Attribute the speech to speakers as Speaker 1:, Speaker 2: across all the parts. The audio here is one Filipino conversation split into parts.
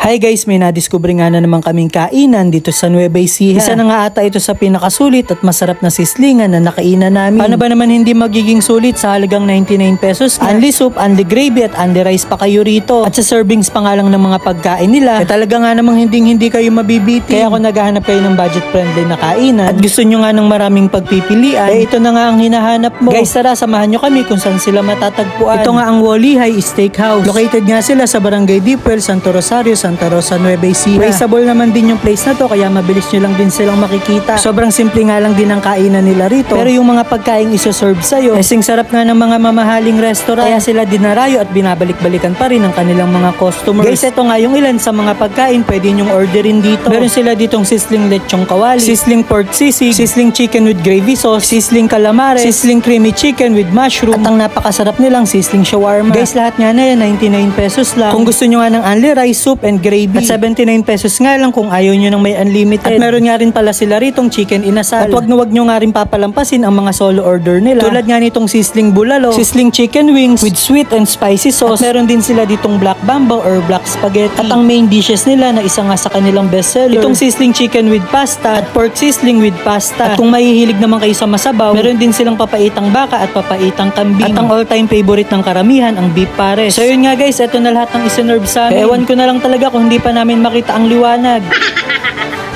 Speaker 1: Hi guys, may nadiskubre nga na naman kaming kainan dito sa Nueva Ecija. Isa na nga ata ito sa pinakasulit at masarap na sislingan na nakainan namin. Paano ba naman hindi magiging sulit sa halagang 99 pesos? Only soup, only gravy at only rice pa kayo rito. At sa servings pa nga lang ng mga pagkain nila, talaga nga namang hindi kayo mabibitin. Kaya kung naghahanap kayo ng budget friendly na kainan at gusto nyo nga ng maraming pagpipilian, ito na nga ang hinahanap mo. Guys, tara, samahan nyo kami kung saan sila matatagpuan. Ito nga ang Wally High Steakhouse. Located nga sila sa Barangay Deepwell, Santo Rosario, Santa Rosa, Nueva Ecija. Traceable naman din yung place na to, kaya mabilis nyo lang din silang makikita. Sobrang simple nga lang din ang kainan nila rito. Pero yung mga pagkain isoserve sa'yo, sing sarap nga ng mga mamahaling restaurant. Kaya sila dinarayo at binabalik-balikan pa rin ang kanilang mga customers. Guys, ito nga yung ilan sa mga pagkain pwede nyong orderin dito. Meron sila ditong sisling lechong kawali, sisling pork sisig, sisling chicken with gravy sauce, sisling calamares, sisling creamy chicken with mushroom, at ang napakasarap nilang sisling shawarma. Guys, lahat nga na yan 99 pesos lang. Kung gusto nyo nga ng only rice, soup, and gravy, at 79 pesos nga lang kung ayaw nyo ng may unlimited. At meron nga rin pala sila ritong chicken inasal. At wag nyo nga rin papalampasin ang mga solo order nila. Tulad nga nitong sisling bulalo, sisling chicken wings with sweet and spicy sauce. At meron din sila ditong black bamboo or black spaghetti. At ang main dishes nila na isa nga sa kanilang bestseller, itong sisling chicken with pasta at pork sisling with pasta. At kung mahihilig naman kayo sa masabaw, meron din silang papaitang baka at papaitang kambing. At ang all-time favorite ng karamihan, ang beef pares. So yun nga guys, ito na lahat ng isinerve sa amin. Ewan ko na lang talaga kung hindi pa namin makita ang liwanag.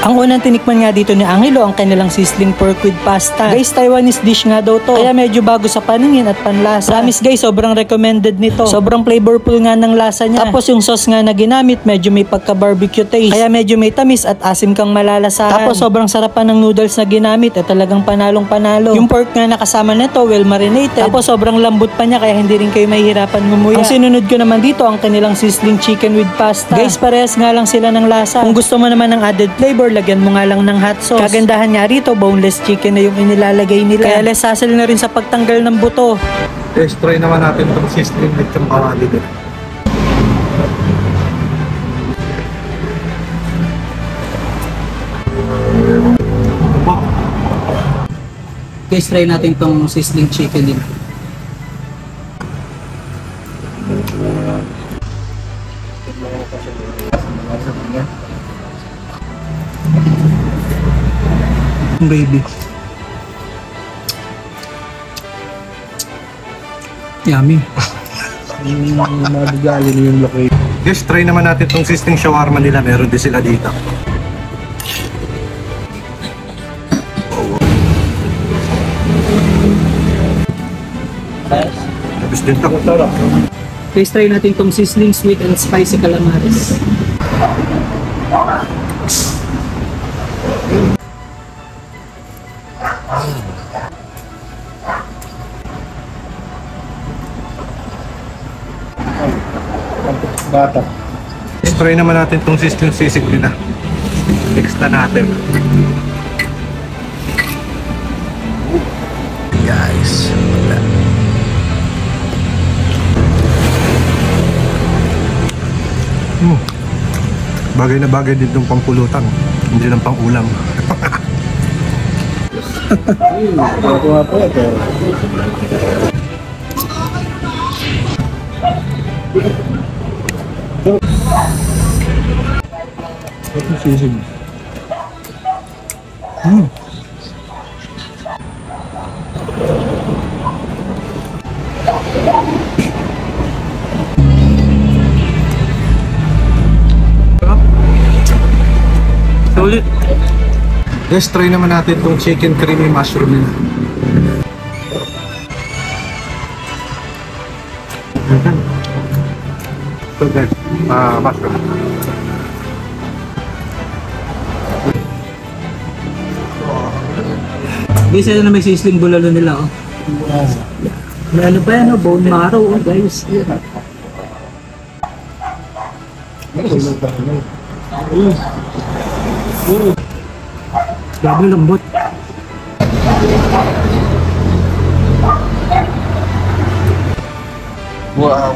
Speaker 1: Ang unang tinikman nga dito ni Angelo ang kanilang sisling pork with pasta. Guys, Taiwanese dish nga daw to. Kaya medyo bago sa paningin at panlasa. Promise guys, sobrang recommended nito. Sobrang flavorful nga ng lasa niya. Tapos yung sauce nga na ginamit, medyo may pagka-barbecue taste. Kaya medyo may tamis at asim kang malalasahan. Tapos sobrang sarap pa ng noodles na ginamit at talagang panalong panalo. Yung pork nga nakasama nito, well marinated. Tapos sobrang lambot pa niya kaya hindi rin kayo mahihirapan ngumuya. Ang sinunod ko naman dito ang kanilang sisling chicken with pasta. Guys, parehas nga lang sila ng lasa. Kung gusto mo naman ng added flavor, lagyan mo nga lang ng hot sauce. Kagandahan nga rito, boneless chicken na yung inilalagay nila. Kaya less hassle na rin sa pagtanggal ng buto.
Speaker 2: Let's try naman natin itong sisling lechong kawali din.
Speaker 1: Guys, try natin itong sisling chicken din. Baby. Yummy.
Speaker 2: Madigali na yung location. Guys, try naman natin itong sisling shawarma nila. Meron din sila dito. Tapos din ito.
Speaker 1: Please try natin itong sisling sweet and spicy calamares.
Speaker 2: Bata. Try naman natin itong sisling sisig nila. Extra natin. Guys, bagay na bagay din itong pampulutan. Hindi lang pang ulam. Ito sisig.
Speaker 1: Sulit.
Speaker 2: Let's try naman natin itong chicken creamy mushroom nila. Ito guys, mushroom.
Speaker 1: Guys, ito na may sisling bulalo nila, oh. May ano pa yan, oh, bone marrow, oh, guys. Grabe lambot.
Speaker 2: Wow.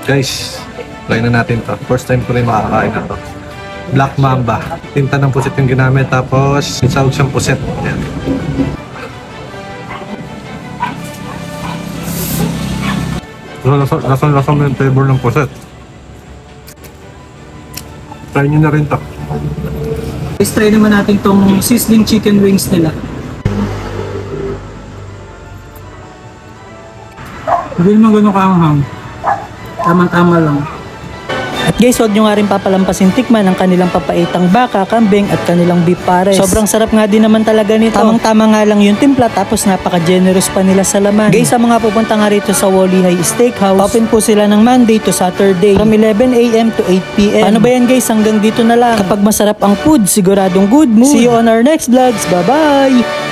Speaker 2: Guys, try na natin to. First time ko rin makakain na to. Black Mamba. Tinta ng puset yung ginamit, tapos isawag siyang puset. Yan. Lasa mo yung flavor ng puset. Try nyo na rin to.
Speaker 1: Let's try naman natin tong sizzling chicken wings nila. Hindi naman gano'ng kaanghang. Tama-tama lang. At guys, huwag nyo nga rin papalampasin tikman ang kanilang papaitang baka, kambing at kanilang beef pares. Sobrang sarap nga din naman talaga nito. Tamang-tama nga lang yung timpla tapos napaka-generous pa nila sa laman. Guys, sa mga pupunta nga rito sa Wally High Steakhouse, open po sila ng Monday to Saturday from 11 AM to 8 PM. Ano ba yan guys? Hanggang dito na lang. Kapag masarap ang food, siguradong good mood. See you on our next vlogs. Bye-bye!